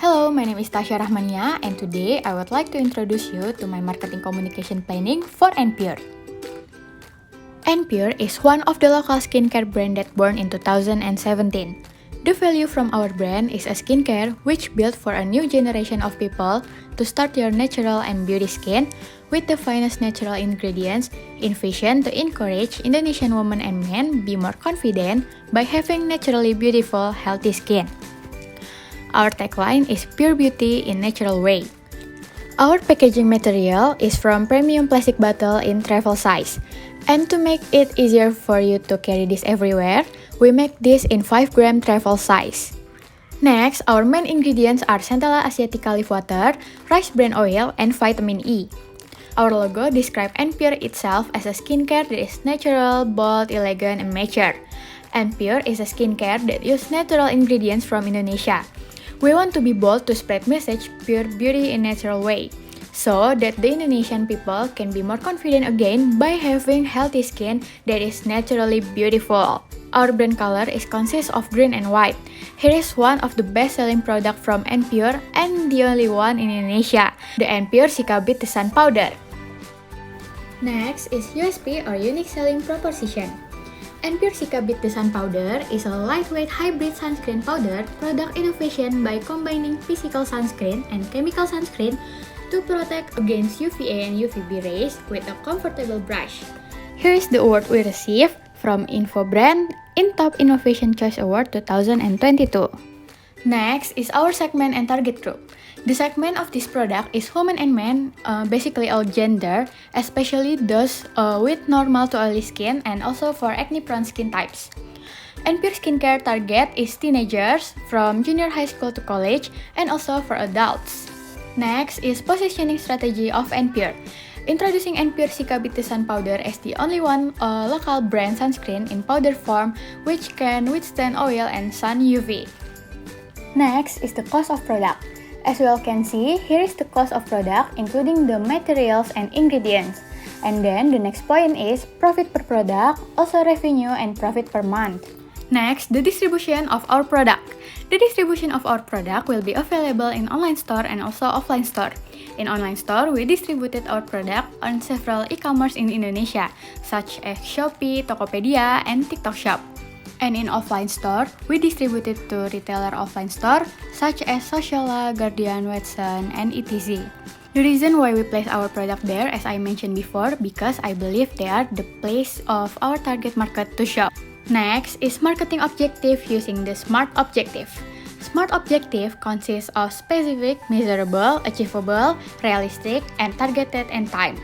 Hello, my name is Tasha Rahmania, and today I would like to introduce you to my marketing communication planning for NPure. NPure is one of the local skincare brand that born in 2017. The value from our brand is a skincare which built for a new generation of people to start your natural and beauty skin with the finest natural ingredients in vision to encourage Indonesian women and men be more confident by having naturally beautiful, healthy skin. Our tagline is Pure Beauty in Natural Way. Our packaging material is from premium plastic bottle in travel size. And to make it easier for you to carry this everywhere, we make this in 5-gram travel size. Next, our main ingredients are Centella Asiatica Leaf Water, rice bran oil, and vitamin E. Our logo describes NPure itself as a skincare that is natural, bold, elegant, and mature. NPure is a skincare that uses natural ingredients from Indonesia. We want to be bold to spread message pure beauty in natural way, so that the Indonesian people can be more confident again by having healthy skin that is naturally beautiful. Our brand color is consists of green and white. Here is one of the best-selling product from NPure and the only one in Indonesia, the NPure Sikabit The Sun Powder. Next is USP or Unique Selling Proposition. NPure Sikabit The Sun Powder is a lightweight hybrid sunscreen powder product innovation by combining physical sunscreen and chemical sunscreen to protect against UVA and UVB rays with a comfortable brush. Here is the award we received from InfoBrand in Top Innovation Choice Award 2022. Next is our segment and target group. The segment of this product is women and men, basically all gender, especially those with normal to oily skin and also for acne-prone skin types. NPure skincare target is teenagers from junior high school to college and also for adults. Next is positioning strategy of NPure. Introducing NPure Sikabit The Sun Powder as the only one local brand sunscreen in powder form which can withstand oil and sun UV. Next is the cost of product. As you all can see, here is the cost of product including the materials and ingredients. And then the next point is profit per product, also revenue and profit per month. Next, the distribution of our product. The distribution of our product will be available in online store and also offline store. In online store, we distributed our product on several e-commerce in Indonesia, such as Shopee, Tokopedia, and TikTok Shop. And in offline store, we distributed to retailer offline store such as Sociala, Guardian, Watson, and etc. The reason why we place our product there, as I mentioned before, because I believe they are the place of our target market to shop. Next is marketing objective using the SMART objective. SMART objective consists of specific, measurable, achievable, realistic, and targeted in time.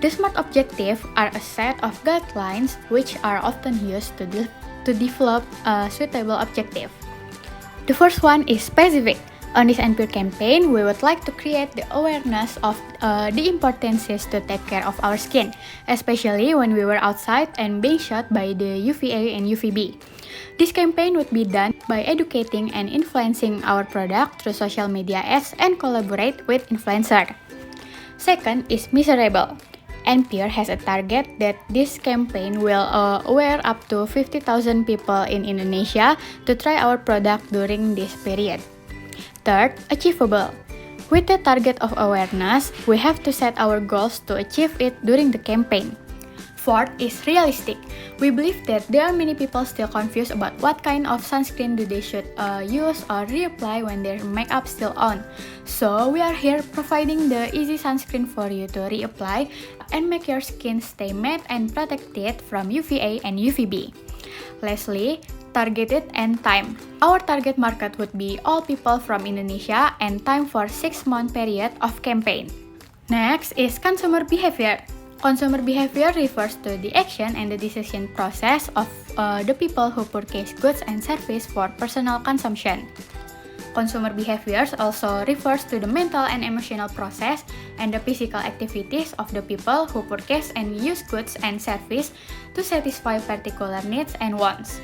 The SMART objective are a set of guidelines which are often used to develop a suitable objective. The first one is specific. On this NPure campaign, we would like to create the awareness of the importance to take care of our skin, especially when we were outside and being shot by the UVA and UVB. This campaign would be done by educating and influencing our product through social media ads and collaborate with influencers. Second is measurable. NPure has a target that this campaign will aware up to 50,000 people in Indonesia to try our product during this period. Third, achievable. With the target of awareness, we have to set our goals to achieve it during the campaign. Fourth is realistic. We believe that there are many people still confused about what kind of sunscreen do they should use or reapply when their makeup still on. So we are here providing the easy sunscreen for you to reapply and make your skin stay matte and protected from UVA and UVB. Lastly, targeted and time. Our target market would be all people from Indonesia and time for 6-month period of campaign. Next is consumer behavior. Consumer behavior refers to the action and the decision process of the people who purchase goods and services for personal consumption. Consumer behaviors also refers to the mental and emotional process and the physical activities of the people who purchase and use goods and services to satisfy particular needs and wants.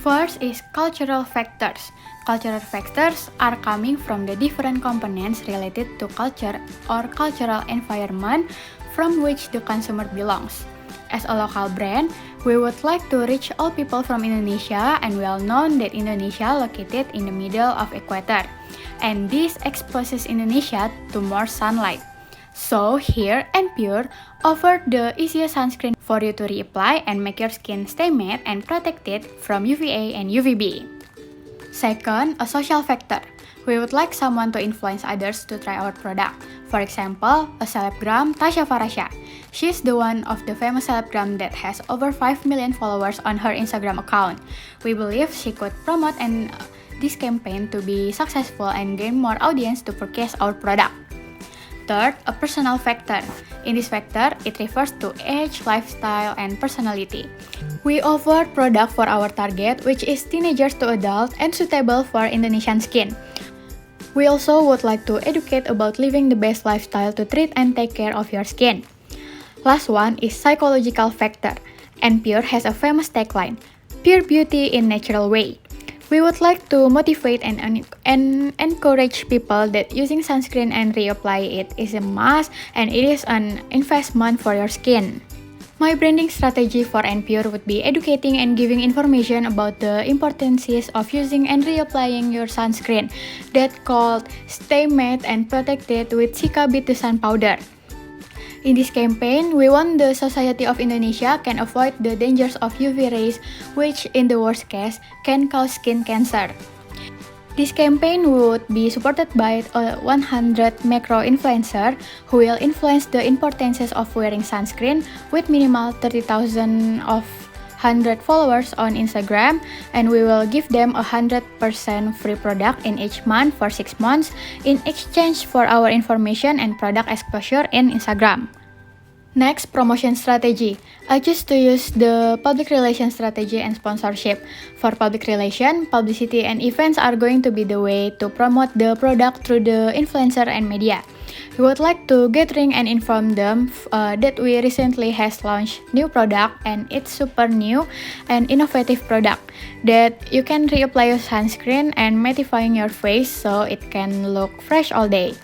First is cultural factors. Cultural factors are coming from the different components related to culture or cultural environment from which the consumer belongs. As a local brand, we would like to reach all people from Indonesia, and well known that Indonesia located in the middle of equator. and this exposes Indonesia to more sunlight. So here Npure offer the easiest sunscreen for you to reapply and make your skin stay matte and protected from UVA and UVB. Second, a social factor. We would like someone to influence others to try our product. For example, a celebgram, Tasya Farasya. She's the one of the famous celebgram that has over 5 million followers on her Instagram account. We believe she could promote this campaign to be successful and gain more audience to purchase our product. Third, a personal factor. In this factor, it refers to age, lifestyle, and personality. We offer product for our target, which is teenagers to adult and suitable for Indonesian skin. We also would like to educate about living the best lifestyle to treat and take care of your skin. Last one is psychological factor. Npure has a famous tagline, pure beauty in natural way. We would like to motivate and encourage people that using sunscreen and reapply it is a must and it is an investment for your skin. My branding strategy for Npure would be educating and giving information about the importances of using and reapplying your sunscreen that called Stay Matte and Protected with Sika Beat the Sun Powder. In this campaign, we want the society of Indonesia can avoid the dangers of UV rays, which in the worst case can cause skin cancer. This campaign would be supported by 100 macro influencer who will influence the importances of wearing sunscreen with minimal 30,000 of 100 followers on Instagram, and we will give them 100% free product in each month for 6 months in exchange for our information and product exposure in Instagram. Next, promotion strategy. I choose to use the public relations strategy and sponsorship. For public relation, publicity and events are going to be the way to promote the product through the influencer and media. We would like to gathering and inform them that we recently has launched new product and it's super new and innovative product that you can reapply your sunscreen and mattifying your face so it can look fresh all day.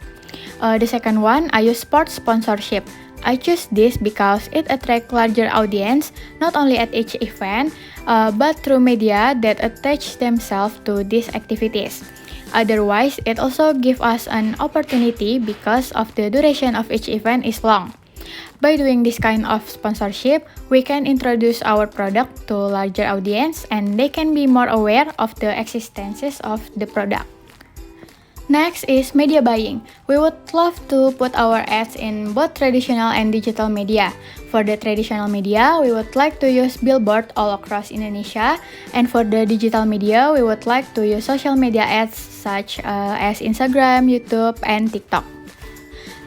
The second one, I use sports sponsorship. I choose this because it attracts larger audience not only at each event but through media that attach themselves to these activities. Otherwise, it also gives us an opportunity because of the duration of each event is long. By doing this kind of sponsorship, we can introduce our product to larger audience and they can be more aware of the existences of the product. Next is media buying. We would love to put our ads in both traditional and digital media. For the traditional media, we would like to use billboard all across Indonesia, and for the digital media, we would like to use social media ads such as Instagram, YouTube, and TikTok.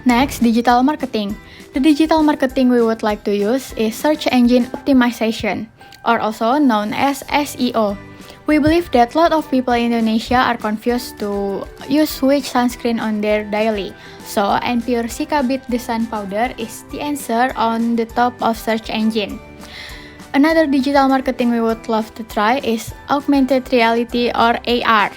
Next, digital marketing. The digital marketing we would like to use is search engine optimization, or also known as SEO. We believe that a lot of people in Indonesia are confused to use which sunscreen on their daily. So, Npure Sika Beat the Sun Powder is the answer on the top of search engine. Another digital marketing we would love to try is augmented reality or AR.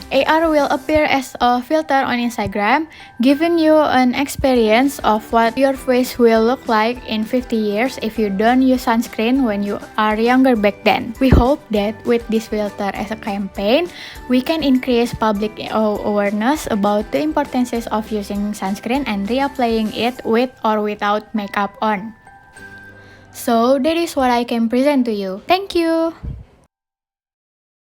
AR will appear as a filter on Instagram, giving you an experience of what your face will look like in 50 years if you don't use sunscreen when you are younger back then. We hope that with this filter as a campaign, we can increase public awareness about the importances of using sunscreen and reapplying it with or without makeup on. So that is what I can present to you. Thank you!